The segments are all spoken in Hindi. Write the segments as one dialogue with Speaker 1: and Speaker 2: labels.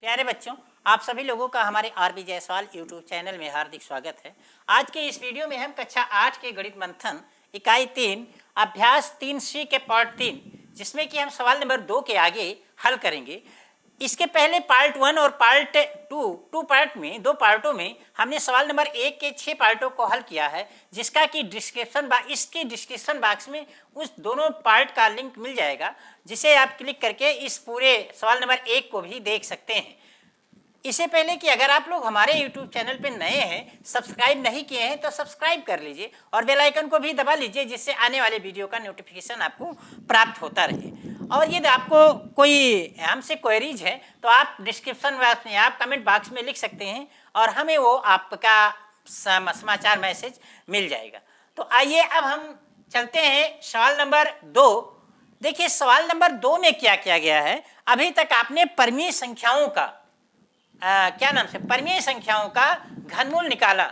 Speaker 1: प्यारे बच्चों, आप सभी लोगों का हमारे आरबी जायसवाल यूट्यूब चैनल में हार्दिक स्वागत है। आज के इस वीडियो में हम कक्षा 8 के गणित मंथन इकाई 3 अभ्यास 3C के पार्ट 3 जिसमें कि हम सवाल नंबर 2 के आगे हल करेंगे। इसके पहले पार्ट 1 और पार्ट 2 पार्ट में 2 पार्टों में हमने सवाल नंबर 1 के 6 पार्टों को हल किया है, जिसका कि इसके डिस्क्रिप्शन बॉक्स में उस दोनों पार्ट का लिंक मिल जाएगा, जिसे आप क्लिक करके इस पूरे सवाल नंबर 1 को भी देख सकते हैं। इससे पहले कि अगर आप लोग हमारे YouTube चैनल पर नए हैं, सब्सक्राइब नहीं किए हैं तो सब्सक्राइब कर लीजिए और बेल आइकन को भी दबा लीजिए, जिससे आने वाले वीडियो का नोटिफिकेशन आपको प्राप्त होता रहे। और यदि आपको कोई हमसे क्वेरीज है तो आप डिस्क्रिप्शन बॉक्स में, आप कमेंट बॉक्स में लिख सकते हैं और हमें वो आपका समाचार मैसेज मिल जाएगा। तो आइए अब हम चलते हैं सवाल नंबर 2। देखिए सवाल नंबर 2 में क्या किया गया है। अभी तक आपने परिमेय संख्याओं का परिमेय संख्याओं का घनमूल निकाला।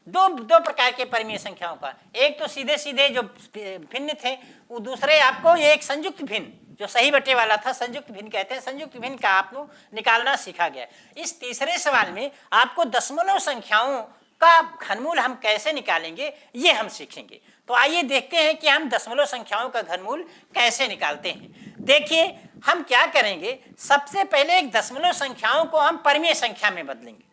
Speaker 1: दो प्रकार के परिमेय संख्याओं का, एक तो सीधे सीधे जो भिन्न थे, वो दूसरे आपको एक संयुक्त भिन्न जो सही बटे वाला था, संयुक्त भिन्न कहते हैं, संयुक्त भिन्न का आपको निकालना सीखा गया। इस तीसरे सवाल में आपको दशमलव संख्याओं का घनमूल हम कैसे निकालेंगे ये हम सीखेंगे। तो आइए देखते हैं कि हम दशमलव संख्याओं का घनमूल कैसे निकालते हैं। देखिए हम क्या करेंगे, सबसे पहले एक दशमलव संख्याओं को हम परिमेय संख्या में बदलेंगे।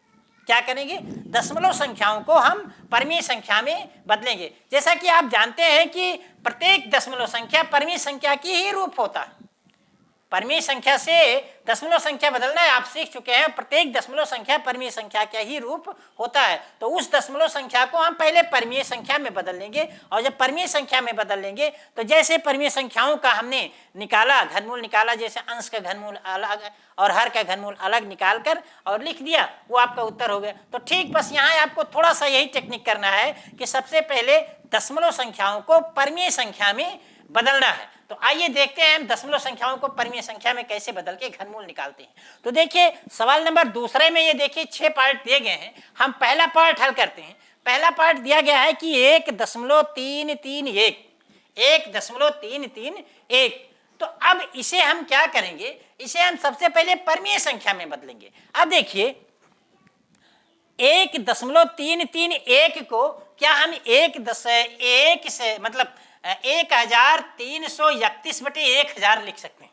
Speaker 1: क्या करेंगे, दशमलव संख्याओं को हम परिमेय संख्या में बदलेंगे। जैसा कि आप जानते हैं कि प्रत्येक दशमलव संख्या परिमेय संख्या की ही रूप होता है। परिमेय संख्या से दशमलव संख्या बदलना है आप सीख चुके हैं। प्रत्येक दशमलव संख्या परिमेय संख्या का ही रूप होता है। तो उस दशमलव संख्या को हम पहले परिमेय संख्या में बदल लेंगे, और जब परिमेय संख्या में बदल लेंगे तो जैसे परिमेय संख्याओं का हमने निकाला, घनमूल निकाला, जैसे अंश का घनमूल अलग और हर का घनमूल अलग निकाल कर और लिख दिया, वो आपका उत्तर हो गया। तो ठीक बस यहाँ आपको थोड़ा सा यही टेक्निक करना है कि सबसे पहले दशमलव संख्याओं को परिमेय संख्या में बदलना है। तो आइए देखते हैं हम दशमलव संख्याओं को परिमेय संख्या में कैसे बदल के घनमूल निकालते हैं। तो देखिए सवाल नंबर 2 में ये देखिए 6 पार्ट दिए गए हैं। हम पहला पार्ट हल करते हैं। पहला पार्ट दिया गया है कि 1.331, 1.331। तो अब इसे हम क्या करेंगे, इसे हम सबसे पहले परिमेय संख्या में बदलेंगे। अब देखिए 1.331 को क्या हम 1 से मतलब 1331/1000 लिख सकते हैं।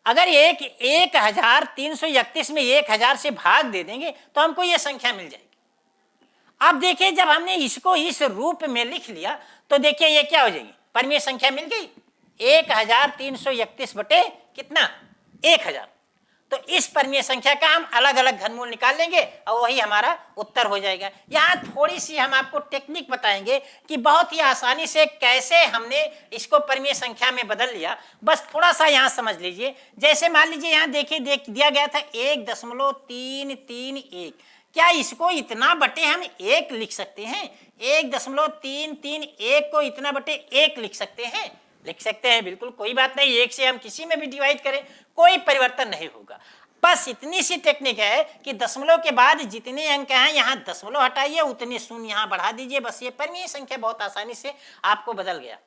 Speaker 1: अगर 1331 में 1000 से भाग दे देंगे तो हमको ये संख्या मिल जाएगी। अब देखिए जब हमने इसको इस रूप में लिख लिया तो देखिए ये क्या हो जाएगी, परिमेय संख्या मिल गई 1331 बटे कितना 1000। तो इस परिमेय संख्या का हम अलग अलग घनमूल निकाल लेंगे और वही हमारा उत्तर हो जाएगा। यहाँ थोड़ी सी हम आपको टेक्निक बताएंगे कि बहुत ही आसानी से कैसे हमने इसको परिमेय संख्या में बदल लिया। बस थोड़ा सा यहाँ समझ लीजिए। जैसे मान लीजिए यहाँ देखिए दिया गया था 1.331। क्या इसको इतना बटे हम 1 लिख सकते हैं? 1.331 को इतना बटे 1 लिख सकते हैं? लिख सकते हैं, बिल्कुल कोई बात नहीं। 1 से हम किसी में भी डिवाइड करें कोई परिवर्तन नहीं होगा। बस इतनी सी टेक्निक है कि दशमलव के बाद जितने अंक हैं यहाँ दशमलव हटाइए, उतने शून्य यहाँ बढ़ा दीजिए। बस ये परिमेय संख्या बहुत आसानी से आपको बदल गया,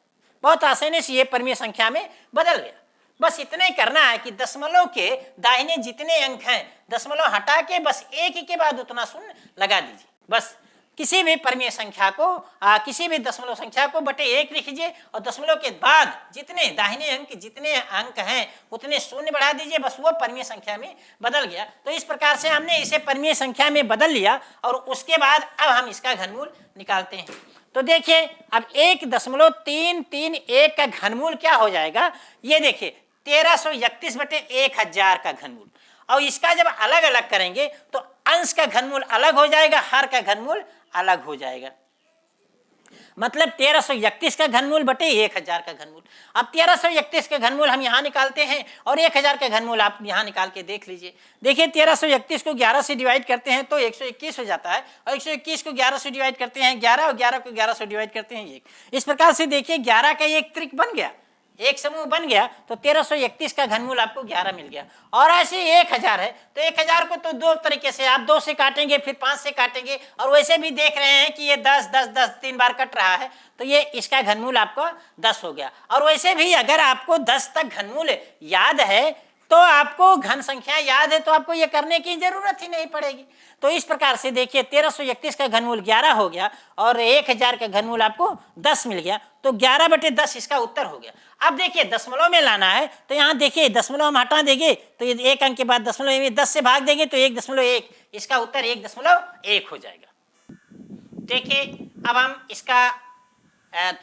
Speaker 1: बहुत आसानी से ये परिमेय संख्या में बदल गया। बस इतना ही करना है कि दशमलव के दाहिने जितने अंक हैं दशमलव हटा के बस 1 के बाद उतना शून्य लगा दीजिए। बस किसी भी परिमेय संख्या को किसी भी दशमलव संख्या को बटे 1 लिखिए और दशमलव के बाद जितने दाहिने अंक जितने अंक हैं उतने शून्य बढ़ा दीजिए। बस वो परिमेय संख्या में बदल गया। तो इस प्रकार से हमने इसे परिमेय संख्या में बदल लिया और उसके बाद अब हम इसका घनमूल निकालते हैं। तो देखिए अब 1.331 का घनमूल क्या हो जाएगा, ये देखिए 1331 बटे 1000 का घनमूल। और इसका जब अलग अलग करेंगे तो अंश का घनमूल अलग हो जाएगा, हर का घनमूल अलग हो जाएगा। मतलब 1331 का घनमूल बटे 1000 का घनमूल। अब 1331 का घनमूल हम यहाँ निकालते हैं और 1000 का घनमूल आप यहाँ निकाल के देख लीजिए। देखिए 1331 को 11 से डिवाइड करते हैं तो 121 हो जाता है, और 121 को 11 से डिवाइड करते हैं 11, और 11 को 11 से डिवाइड करते हैं 1। इस प्रकार से देखिए 11 का एक त्रिक बन गया, एक समूह बन गया। तो 1331 का घनमूल आपको 11 मिल गया। और ऐसे 1000 है तो 1000 को तो 2 तरीके से, आप 2 से काटेंगे फिर 5 से काटेंगे, और वैसे भी देख रहे हैं कि ये 10 10 10 3 बार कट रहा है, तो ये इसका घनमूल आपको 10 हो गया। और वैसे भी अगर आपको 10 तक घनमूल याद है तो आपको घन संख्या याद है तो आपको ये करने की जरूरत ही नहीं पड़ेगी। तो इस प्रकार से देखिए 1331 का घनमूल 11 हो गया और 1000 का घनमूल आपको 10 मिल गया, तो 11/10 इसका उत्तर हो गया। अब देखिए दशमलव में लाना है तो यहाँ देखिए दशमलव हम हटा देंगे तो ये एक अंक के बाद दशमलव में 10 से भाग देंगे तो 1.1, इसका उत्तर 1.1 हो जाएगा। देखिए अब हम इसका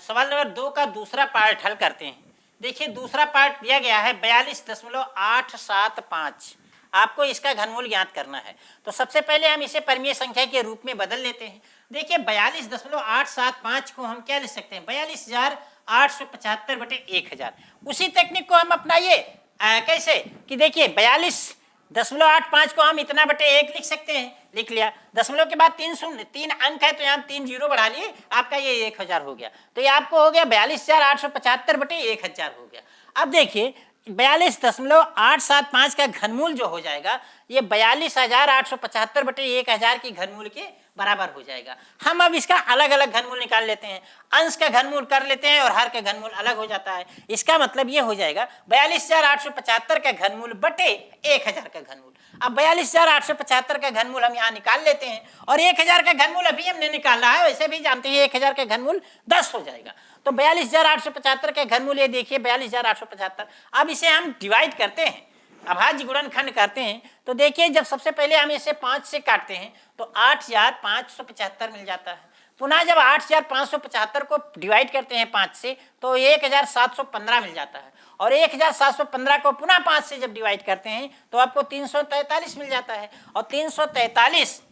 Speaker 1: सवाल नंबर 2 का दूसरा पार्ट हल करते हैं। देखिए दूसरा पार्ट दिया गया है 42.875, आपको इसका घनमूल ज्ञात करना है। तो सबसे पहले हम इसे परमीय संख्या के रूप में बदल लेते हैं। देखिए 42.875 को हम क्या लिख सकते हैं, 42,875/1000। उसी टेक्निक को हम अपनाइए कैसे कि देखिए 42.85 को हम इतना बटे 1 लिख सकते हैं, लिख लिया। दशमलव के बाद 3 अंक है तो यहाँ 3 जीरो बढ़ा लिए, आपका ये 1000 हो गया। तो ये आपको हो गया 42,875/1000 हो गया। अब देखिए 42.875 का घनमूल जो हो जाएगा ये 42,875/1000 की घनमूल के बराबर हो जाएगा। हम अब इसका अलग अलग घनमूल निकाल लेते हैं, अंश का घनमूल कर लेते हैं और हर का घनमूल अलग हो जाता है। इसका मतलब ये हो जाएगा 42,875 का घनमूल बटे 1000 का घनमूल। अब 42,875 का घनमूल हम यहाँ निकाल लेते हैं और 1000 का घनमूल अभी हमने निकाला है, वैसे भी जानते हैं 1000 का घनमूल 10 हो जाएगा। तो 42,875 का घनमूल ये देखिए 42,875। अब इसे हम डिवाइड करते हैं, अभाज्य गुणनखंड करते हैं। तो देखिए जब सबसे पहले हम इसे 5 से काटते हैं तो 8,575 मिल जाता है। पुनः जब 8,575 को डिवाइड करते हैं 5 से तो 1,715 मिल जाता है और 1,715 को पुनः 5 से जब डिवाइड करते हैं तो आपको 343 मिल जाता है। और 343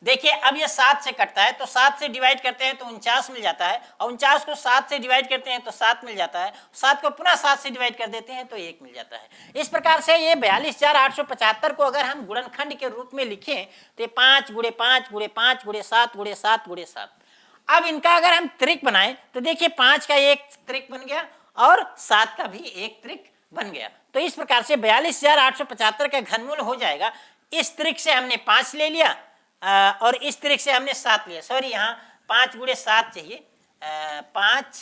Speaker 1: देखिए अब ये 7 से कटता है तो 7 से डिवाइड करते हैं तो 49 मिल जाता है और 49 को 7 से डिवाइड करते हैं तो 7 मिल जाता है, 7 को पुनः 7 से डिवाइड कर देते हैं तो 1 मिल जाता है। इस प्रकार से ये 42,875 को अगर हम गुणनखंड के रूप में लिखें तो 5 × 5 × 5 × 7 × 7 × 7। अब इनका अगर हम त्रिक बनाएं तो देखिए 5 का एक त्रिक बन गया और 7 का भी एक त्रिक बन गया। तो इस प्रकार से 42,875 का घनमूल हो जाएगा। इस त्रिक से हमने 5 ले लिया और इस त्रिक से हमने 7 लिया, सॉरी यहाँ 5 × 7 चाहिए, 5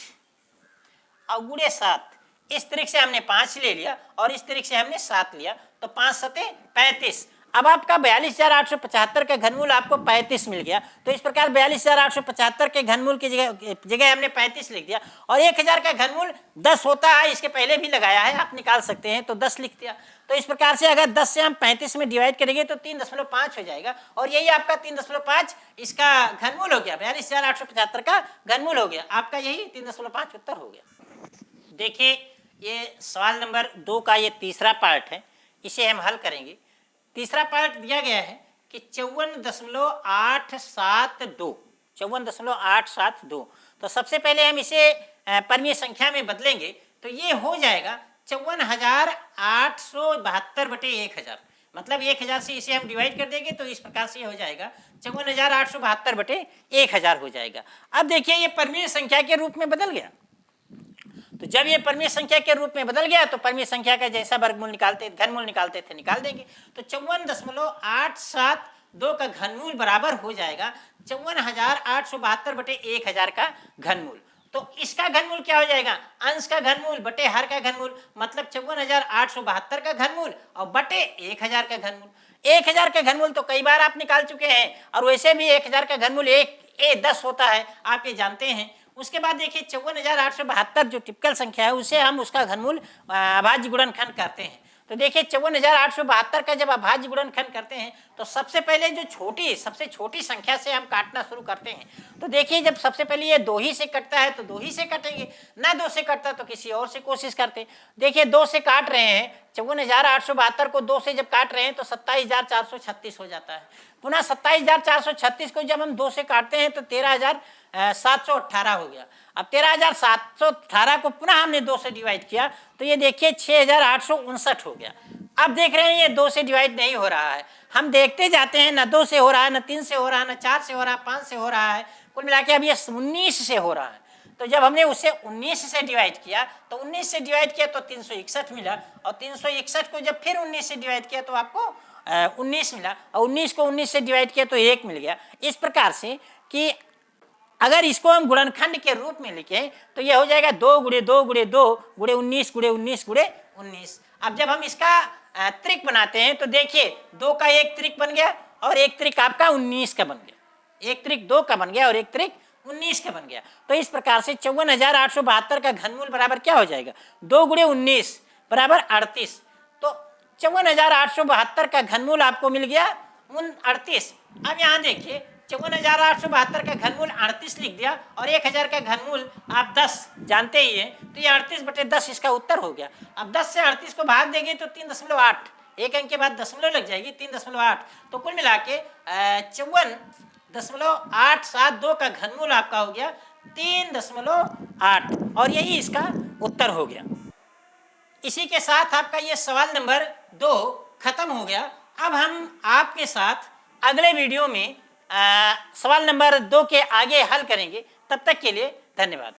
Speaker 1: और × 7, इस त्रिक से हमने 5 ले लिया और इस त्रिक से हमने 7 लिया तो 5 × 7 = 35। अब आपका 42,875 का घनमूल आपको 35 मिल गया। तो इस प्रकार 42,875 के घनमूल की जगह हमने 35 लिख दिया और 1000 का घनमूल 10 होता है, इसके पहले भी लगाया है, आप निकाल सकते हैं, तो 10 लिख दिया। तो इस प्रकार से अगर 10 से हम 35 में डिवाइड करेंगे तो 3.5 हो जाएगा और यही आपका 3.5 इसका घनमूल हो गया, 42,875 का घनमूल हो गया, आपका यही 3.5 उत्तर हो गया। देखिए ये सवाल नंबर 2 का ये तीसरा पार्ट है, इसे हम हल करेंगे। तीसरा पार्ट दिया गया है कि 54.872। तो सबसे पहले हम इसे परमीय संख्या में बदलेंगे तो ये हो जाएगा 54,872/1000। मतलब 1000 से इसे हम डिवाइड कर देंगे तो इस प्रकार से हो जाएगा 54,872/1000 हो जाएगा। अब देखिए ये परमीय संख्या के रूप में बदल गया। तो जब ये परमीय संख्या के रूप में बदल गया तो परमीय संख्या का जैसा वर्गमूल निकालते घनमूल निकालते थे निकाल देंगे। तो 54.872 का घनमूल बराबर हो जाएगा 54,872/1000 का घनमूल। तो इसका घनमूल क्या हो जाएगा, अंश का घनमूल बटे हर का घनमूल, मतलब 54,872 का घनमूल और बटे 1000 का घनमूल। 1000 का घनमूल तो कई बार आप निकाल चुके हैं और वैसे भी 1000 का घनमूल 10 होता है, आप ये जानते हैं। उसके बाद देखिए 54,872 जो टिपिकल संख्या है उसे हम उसका घनमूल अभाज्य गुणनखंड करते हैं। तो देखिए 54,872 का जब अभाज्य गुणनखंड करते हैं तो सबसे पहले जो सबसे छोटी संख्या से हम काटना शुरू करते हैं। तो देखिए जब सबसे पहले ये 2 ही से कटता है तो 2 ही से काटेंगे, ना 2 से कटता तो किसी और से कोशिश करते। देखिए 2 से काट रहे हैं, 54,872 को 2 से जब काट रहे हैं तो 27,436 हो जाता है। पुनः 27,436 को जब हम 2 से काटते हैं तो 13,718 हो गया। अब 13,718 को पुनः हमने 2 से डिवाइड किया तो ये देखिए 6,859 हो गया। अब देख रहे हैं ये 2 से डिवाइड नहीं हो रहा है, हम देखते जाते हैं, ना 2 से हो रहा है, ना 3 से हो रहा है, ना 4 से हो रहा है, 5 से हो रहा है, कुल मिला के अब ये 19 से हो रहा है। तो जब हमने उसे 19 से डिवाइड किया तो 19 से डिवाइड किया तो 361 मिला और 361 को जब फिर 19 से डिवाइड किया तो आपको 19 मिला और 19 को 19 से डिवाइड किया तो 1 मिल गया। इस प्रकार से कि अगर इसको हम गुणनखंड के रूप में लिखें तो यह हो जाएगा 2 × 2 × 2 × 19 × 19 × 19। अब जब हम इसका त्रिक बनाते हैं तो देखिए 2 का एक त्रिक बन गया और एक त्रिक आपका 19 का बन गया, एक त्रिक 2 का बन गया और एक त्रिक 19 का बन गया। तो इस प्रकार से 54,872 का घनमूल बराबर क्या हो जाएगा, 2 गुणे 19 बराबर 38। तो 54,872 का घनमूल आपको मिल गया 38। अब यहाँ देखिए 54,872 का घनमूल 38 लिख दिया और 1000 का घनमूल आप 10 जानते ही हैं, तो ये 38/10 इसका उत्तर हो गया। अब 10 से 38 को भाग देंगे तो 3.8, एक अंक के बाद दशमलव लग जाएगी, 3.8। तो कुल मिला के 54.872 का घनमूल आपका हो गया 3.8 और यही इसका उत्तर हो गया। इसी के साथ आपका ये सवाल नंबर 2 खत्म हो गया। अब हम आपके साथ अगले वीडियो में सवाल नंबर 2 के आगे हल करेंगे। तब तक के लिए धन्यवाद।